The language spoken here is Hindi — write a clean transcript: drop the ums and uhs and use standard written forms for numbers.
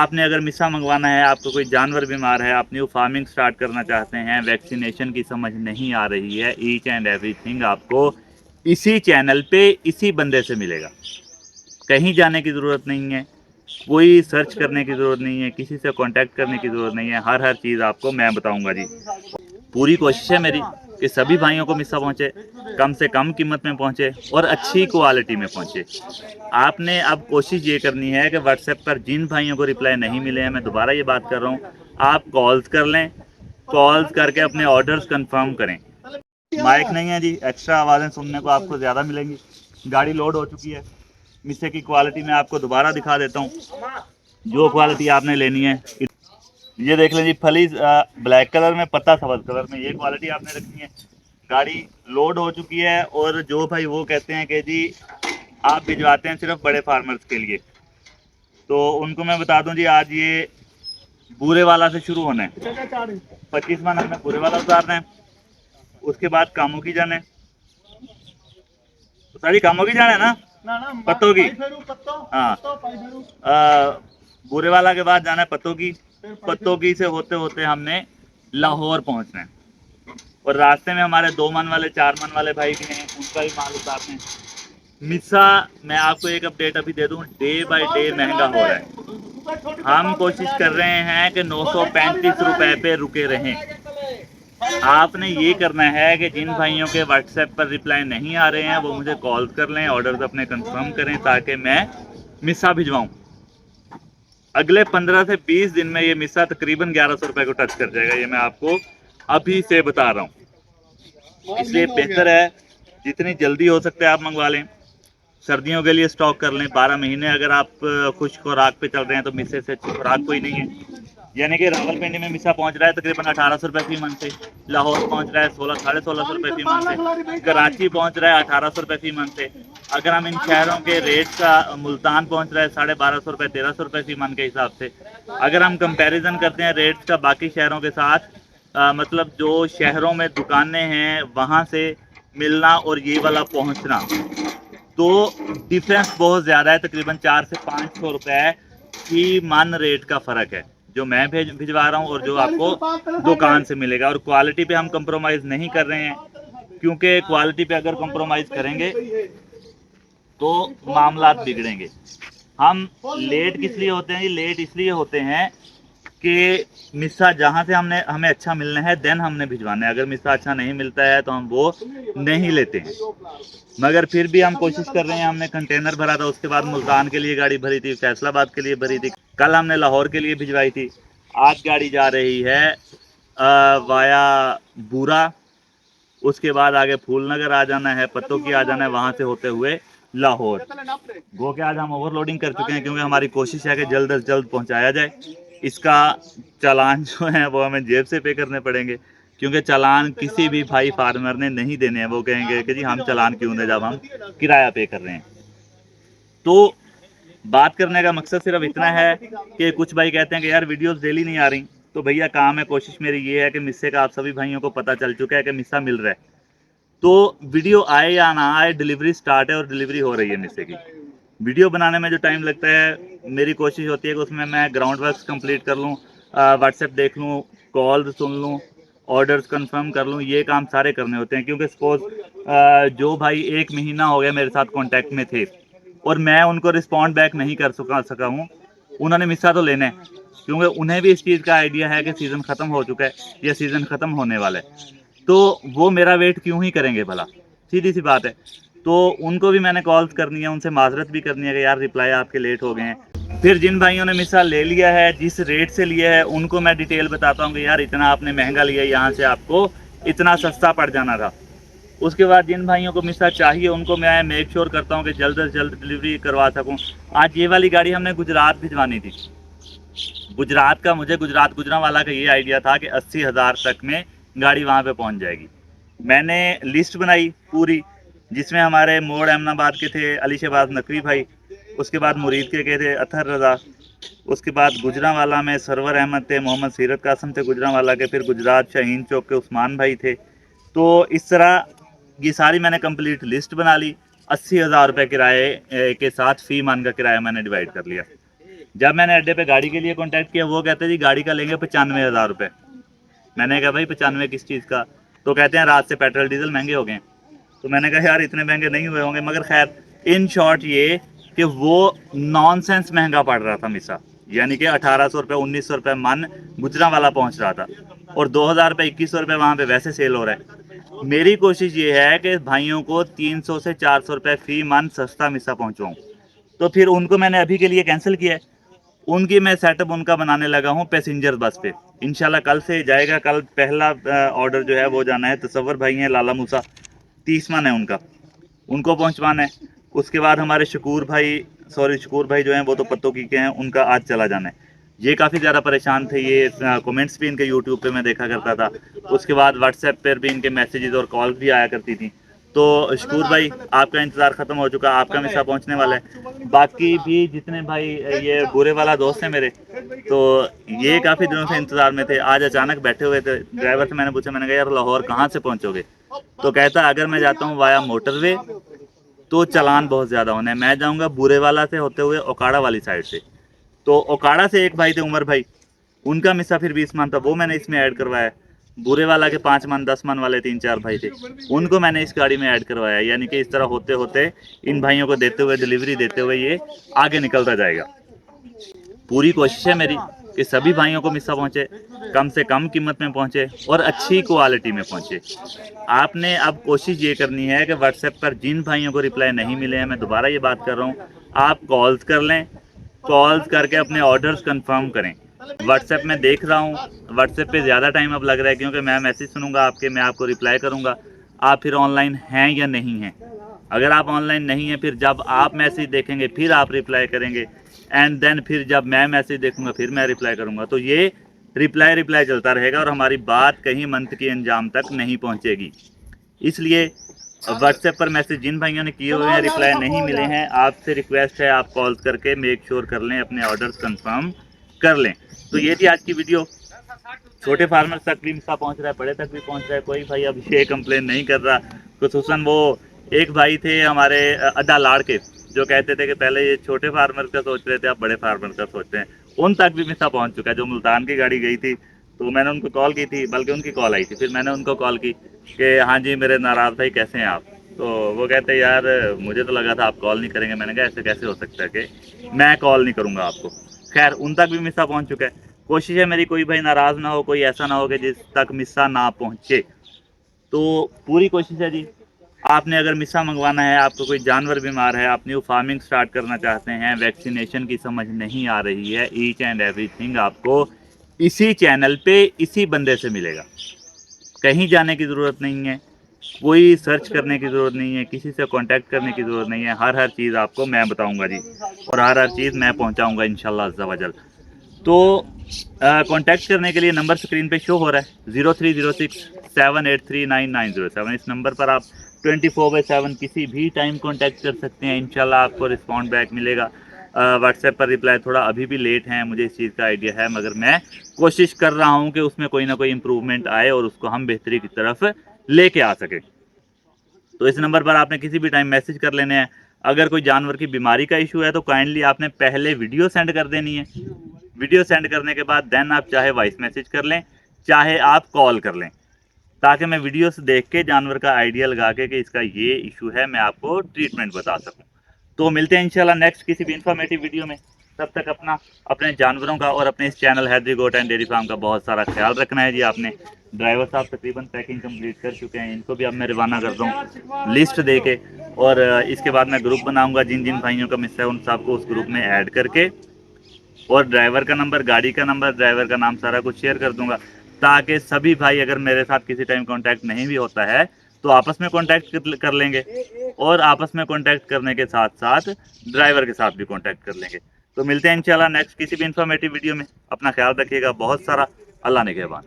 आपने अगर मिसा मंगवाना है, आपको कोई जानवर बीमार है, आप न्यू फार्मिंग स्टार्ट करना चाहते हैं, वैक्सीनेशन की समझ नहीं आ रही है, ईच एंड एवरीथिंग आपको इसी चैनल पे इसी बंदे से मिलेगा। कहीं जाने की ज़रूरत नहीं है, कोई सर्च करने की ज़रूरत नहीं है, किसी से कांटेक्ट करने की ज़रूरत नहीं है। हर चीज़ आपको मैं बताऊंगा जी। पूरी कोशिश है मेरी कि सभी भाइयों को मिस्सा पहुंचे, कम से कम कीमत में पहुंचे और अच्छी क्वालिटी में पहुंचे। आपने अब कोशिश ये करनी है कि व्हाट्सएप पर जिन भाइयों को रिप्लाई नहीं मिले हैं, मैं दोबारा ये बात कर रहा हूँ, आप कॉल्स कर लें, कॉल्स करके अपने ऑर्डर्स कंफर्म करें। माइक नहीं है जी, एक्स्ट्रा आवाज़ें सुनने को आपको ज़्यादा मिलेंगी। गाड़ी लोड हो चुकी है। मिस्से की क्वालिटी मैं आपको दोबारा दिखा देता हूँ, जो क्वालिटी आपने लेनी है। ये देख लें जी, फली ब्लैक कलर में, पत्ता सफेद कलर में, ये क्वालिटी आपने रखनी है। गाड़ी लोड हो चुकी है और जो भाई वो कहते हैं कि जी आप भिजवाते हैं सिर्फ बड़े फार्मर्स के लिए, तो उनको मैं बता दूं जी, आज ये बूरे वाला से शुरू होना है। 25 मन हमें बूरे वाला उतारना है, उसके बाद कामों की जाना है। तो सारी कामों की जाना है ना, पत्तों की। हाँ, बूरे वाला के बाद जाना है पत्तों की। पत्तों की से होते होते हमने लाहौर पहुंचना है और रास्ते में हमारे 2 मन वाले 4 मन वाले भाई भी हैं, उनका भी माल उतारना है। मिस्सा मैं आपको एक अपडेट अभी दे दूं, डे बाय डे महंगा हो रहा है। हम कोशिश कर रहे हैं कि 935 रुपए पे रुके रहें। आपने ये करना है कि जिन भाइयों के व्हाट्सएप पर रिप्लाई नहीं आ रहे हैं वो मुझे कॉल कर लें, ऑर्डर्स अपने कंफर्म करें ताकि मैं मिस्सा भिजवाऊं। अगले 15 से 20 दिन में ये मिस्सा तकरीबन 1100 रुपए को टच कर जाएगा, ये मैं आपको अभी से बता रहा हूँ। इसलिए बेहतर है जितनी जल्दी हो सकता है आप मंगवा लें। सर्दियों के लिए स्टॉक कर लें। 12 महीने अगर आप खुश खुराक पे चल रहे हैं तो मिस्से से अच्छी खुराक कोई नहीं है। यानी कि रावलपिंडी में मिस्सा पहुंच रहा है तकरीबन 1800 रुपये फी मन से, लाहौर पहुंच रहा है 1600-1650 रुपये फी मन से, कराची पहुंच रहा है 1800 रुपये फी मन से। अगर हम इन शहरों के रेट का, मुल्तान पहुंच रहा है 1250 रुपये 1300 रुपये फी मन के हिसाब से। अगर हम कंपैरिजन करते हैं रेट्स का बाकी शहरों के साथ, मतलब जो शहरों में दुकानें हैं वहाँ से मिलना और ये वाला पहुँचना, तो डिफरेंस बहुत ज़्यादा है। तकरीबन 400 से 500 रुपये की मन रेट का फ़र्क है जो मैं भिजवा रहा हूँ और जो आपको दुकान से मिलेगा। और क्वालिटी पे हम कंप्रोमाइज़ नहीं कर रहे हैं, क्योंकि क्वालिटी पे अगर कंप्रोमाइज़ करेंगे तो मामलात बिगड़ेंगे। हम लेट किस लिए होते हैं? ये लेट इसलिए होते हैं कि मिस्सा जहाँ से हमें अच्छा मिलना है देन हमने भिजवाना है। अगर मिस्सा अच्छा नहीं मिलता है तो हम वो नहीं लेते हैं। मगर फिर भी हम कोशिश कर रहे हैं। हमने कंटेनर भरा था, उसके बाद मुल्तान के लिए गाड़ी भरी थी, फैसलाबाद के लिए भरी थी, कल हमने लाहौर के लिए भिजवाई थी। आज गाड़ी जा रही है वाया बूरा, उसके बाद आगे फूलनगर आ जाना है, पत्तों की आ जाना है, वहाँ से होते हुए लाहौर। गो के आज हम ओवरलोडिंग कर चुके हैं क्योंकि हमारी कोशिश है कि जल्द अज जल्द पहुँचाया जाए। इसका चालान जो है वो हमें जेब से पे करने पड़ेंगे, क्योंकि चालान किसी भी भाई फार्मर ने नहीं देने हैं। वो कहेंगे कि जी हम चालान क्यों दें जब हम किराया पे कर रहे हैं। तो बात करने का मकसद सिर्फ इतना है कि कुछ भाई कहते हैं कि यार वीडियोस डेली नहीं आ रही। तो भैया काम है, कोशिश मेरी ये है कि मिस्से का आप सभी भाइयों को पता चल चुका है कि मिस्सा मिल रहा है, तो वीडियो आए या ना आए डिलीवरी स्टार्ट है और डिलीवरी हो रही है मिस्से की। वीडियो बनाने में जो टाइम लगता है, मेरी कोशिश होती है कि उसमें मैं ग्राउंड वर्क कंप्लीट कर लूँ, व्हाट्सएप देख लूँ, कॉल सुन लूँ, ऑर्डर्स कंफर्म कर लूँ। ये काम सारे करने होते हैं, क्योंकि सपोज जो भाई 1 महीना हो गया मेरे साथ कांटेक्ट में थे और मैं उनको रिस्पॉन्ड बैक नहीं कर सका हूँ, उन्होंने मिस्सा तो लेना है, क्योंकि उन्हें भी इस चीज़ का आइडिया है कि सीज़न ख़त्म हो चुका है या सीज़न ख़त्म होने वाला है, तो वो मेरा वेट क्यों ही करेंगे भला, सीधी सी बात है। तो उनको भी मैंने कॉल्स करनी है, उनसे माजरत भी करनी है कि यार रिप्लाई आपके लेट हो गए हैं। फिर जिन भाइयों ने मिस्सा ले लिया है, जिस रेट से लिया है, उनको मैं डिटेल बताता हूँ कि यार इतना आपने महंगा लिया, यहाँ से आपको इतना सस्ता पड़ जाना था। उसके बाद जिन भाइयों को मिस्सा चाहिए उनको मैं मेक श्योर करता हूँ कि जल्द से जल्द डिलीवरी करवा सकूँ। आज ये वाली गाड़ी हमने गुजरात भिजवानी थी। गुजरात का, मुझे गुजरात गुजरांवाला का ये आइडिया था कि 80,000 तक में गाड़ी वहाँ पे पहुँच जाएगी। मैंने लिस्ट बनाई पूरी, जिसमें हमारे मोड़ अहमदाबाद के थे अली शहबाज नकवी भाई, उसके बाद मुरीद के थे अतहर रज़ा, उसके बाद गुजरांवाला में सरवर अहमद थे, मोहम्मद सीरत कासम थे गुजरांवाला के, फिर गुजरात शाहीन चौक के उस्मान भाई थे। तो इस तरह ये सारी मैंने कंप्लीट लिस्ट बना ली। 80,000 रुपये किराए के साथ फ़ी मान का किराया मैंने डिवाइड कर लिया। जब मैंने अड्डे पे गाड़ी के लिए कांटेक्ट किया, वो कहते जी गाड़ी का लेंगे 95,000 रुपये। मैंने कहा भाई 95 किस चीज़ का? तो कहते हैं रात से पेट्रोल डीजल महंगे हो गए। तो मैंने कहा यार इतने महंगे नहीं हुए होंगे, मगर खैर इन शॉर्ट ये कि वो नॉनसेंस महंगा पड़ रहा था मिसा, यानी कि 1800 रुपये 1900 रुपये मन गुजरांवाला पहुंच रहा था, और 2000 रुपये 2100 रुपये वहाँ पे वैसे सेल हो रहा है। मेरी कोशिश ये है कि भाइयों को 300 से 400 रुपये फी मन सस्ता मिसा पहुँचवाऊँ। तो फिर उनको मैंने अभी के लिए कैंसिल किया है। उनकी मैं सेटअप उनका बनाने लगा हूँ पैसेंजर बस पे। इंशाल्लाह कल से जाएगा। कल पहला ऑर्डर जो है वो जाना है, तसव्वुर भाई हैं लाला मूसा, 30 मन है उनका, उनको पहुंचवाना है। उसके बाद हमारे शकूर भाई जो हैं वो तो पत्तों की के हैं, उनका आज चला जाना है। ये काफ़ी ज़्यादा परेशान थे, ये कमेंट्स भी इनके यूट्यूब पे मैं देखा करता था। उसके बाद व्हाट्सएप पर भी इनके मैसेजेस और कॉल भी आया करती थी। तो शकूर भाई आपका इंतज़ार ख़त्म हो चुका, आपका मिसा पहुंचने वाला है। बाकी भी जितने भाई ये बुरे वाला दोस्त है मेरे, तो ये काफ़ी दिनों से इंतज़ार में थे। आज अचानक बैठे हुए थे, ड्राइवर से मैंने पूछा, मैंने कहा यार लाहौर कहाँ से पहुँचोगे? तो कहता अगर मैं जाता हूँ वाया मोटरवे तो चालान बहुत ज़्यादा होना है, मैं जाऊँगा बुरे वाला से होते हुए ओकाड़ा वाली साइड से। तो ओकाड़ा से एक भाई थे उमर भाई, उनका मिसा फिर 20 मन था, वो मैंने इसमें ऐड करवाया। बुरे वाला के 5 मन 10 मन वाले 3-4 भाई थे, उनको मैंने इस गाड़ी में ऐड करवाया। यानी कि इस तरह होते होते इन भाइयों को देते हुए, डिलीवरी देते हुए ये आगे निकलता जाएगा। पूरी कोशिश है मेरी कि सभी भाइयों को मिसा पहुंचे, कम से कम कीमत में पहुंचे और अच्छी क्वालिटी में पहुंचे। आपने अब कोशिश ये करनी है कि व्हाट्सएप पर जिन भाइयों को रिप्लाई नहीं मिले हैं, मैं दोबारा ये बात कर रहा हूँ, आप कॉल्स कर लें, कॉल्स करके अपने ऑर्डर्स कंफर्म करें। व्हाट्सएप में देख रहा हूँ, व्हाट्सएप पे ज़्यादा टाइम अब लग रहा है, क्योंकि मैं मैसेज सुनूंगा आपके, मैं आपको रिप्लाई करूँगा, आप फिर ऑनलाइन हैं या नहीं हैं। अगर आप ऑनलाइन नहीं हैं, फिर जब आप मैसेज देखेंगे फिर आप रिप्लाई करेंगे, एंड देन फिर जब मैं मैसेज देखूंगा फिर मैं रिप्लाई करूंगा। तो ये रिप्लाई चलता रहेगा और हमारी बात कहीं मंथ के अंजाम तक नहीं पहुंचेगी। इसलिए व्हाट्सएप पर मैसेज जिन भाइयों ने किए हुए हैं, रिप्लाई नहीं मिले हैं, आपसे रिक्वेस्ट है आप कॉल करके मेक श्योर कर लें, अपने ऑर्डर्स कंफर्म कर लें। तो ये थी आज की वीडियो। छोटे फार्मर तक भी मिसा पहुंच रहा है, बड़े तक भी पहुंच रहा है, कोई भाई अब ये कंप्लेन नहीं कर रहा। खुसूसन वो एक भाई थे हमारे अड्डा लाड़ के, जो कहते थे कि पहले ये छोटे फार्मर का सोच रहे थे, अब बड़े फार्मर का सोच रहे हैं। उन तक भी मिसा पहुंच चुका है। जो मुल्तान की गाड़ी गई थी तो मैंने उनको कॉल की थी, बल्कि उनकी कॉल आई थी, फिर मैंने उनको कॉल की कि हाँ जी मेरे नाराज़ भाई कैसे हैं आप? तो वो कहते यार मुझे तो लगा था आप कॉल नहीं करेंगे। मैंने कहा ऐसे कैसे हो सकता है कि मैं कॉल नहीं करूँगा आपको। खैर उन तक भी मिसा पहुँच चुका है। कोशिश है मेरी कोई भाई नाराज़ ना हो, कोई ऐसा ना हो कि जिस तक मिसा ना पहुँचे। तो पूरी कोशिश है जी। आपने अगर मिसा मंगवाना है, आपको कोई जानवर बीमार है, आप न्यू फार्मिंग स्टार्ट करना चाहते हैं, वैक्सीनेशन की समझ नहीं आ रही है, ईच एंड एवरीथिंग आपको इसी चैनल पे इसी बंदे से मिलेगा। कहीं जाने की ज़रूरत नहीं है, कोई सर्च करने की ज़रूरत नहीं है, किसी से कांटेक्ट करने की ज़रूरत नहीं है। हर चीज़ आपको मैं बताऊंगा जी, और हर चीज़ मैं पहुंचाऊंगा इंशाल्लाह अज़्ज़ा वजल। तो कांटेक्ट करने के लिए नंबर स्क्रीन पे शो हो रहा है 030678399007। इस नंबर पर आप 24/7 किसी भी टाइम कांटेक्ट कर सकते हैं। इंशाल्लाह आपको रिस्पॉन्ड बैक मिलेगा। व्हाट्सएप पर रिप्लाई थोड़ा अभी भी लेट है, मुझे इस चीज़ का आइडिया है, मगर मैं कोशिश कर रहा हूँ कि उसमें कोई ना कोई इम्प्रूवमेंट आए और उसको हम बेहतरी की तरफ लेके आ सके। तो इस नंबर पर आपने किसी भी टाइम मैसेज कर लेने हैं। अगर कोई जानवर की बीमारी का इशू है तो काइंडली आपने पहले वीडियो सेंड कर देनी है। वीडियो सेंड करने के बाद देन आप चाहे वॉइस मैसेज कर लें, चाहे आप कॉल कर लें, ताकि मैं वीडियोस देख के जानवर का आइडिया लगा के कि इसका ये इशू है, मैं आपको ट्रीटमेंट बता सकूं। तो मिलते हैं इंशाल्लाह नेक्स्ट किसी भी इंफॉर्मेटिव वीडियो में। तब तक अपने जानवरों का और अपने इस channel Haidri goat and dairy farm का बहुत सारा ख्याल रखना है जी। आपने ड्राइवर साहब तकरीबन पैकिंग कंप्लीट कर चुके हैं, इनको भी अब मैं रवाना कर दूँ लिस्ट दे के, और इसके बाद मैं ग्रुप बनाऊँगा, जिन जिन भाइयों का मिस है उन सबको उस ग्रुप में ऐड करके, और ड्राइवर का नंबर, गाड़ी का नंबर, ड्राइवर का नाम, सारा कुछ शेयर कर दूंगा, ताकि सभी भाई अगर मेरे साथ किसी टाइम कांटेक्ट नहीं भी होता है तो आपस में कांटेक्ट कर लेंगे, और आपस में कांटेक्ट करने के साथ साथ ड्राइवर के साथ भी कांटेक्ट कर लेंगे। तो मिलते हैं इंशाल्लाह नेक्स्ट किसी भी इंफॉर्मेटिव वीडियो में। अपना ख्याल रखिएगा बहुत सारा। अल्लाह निगहबान।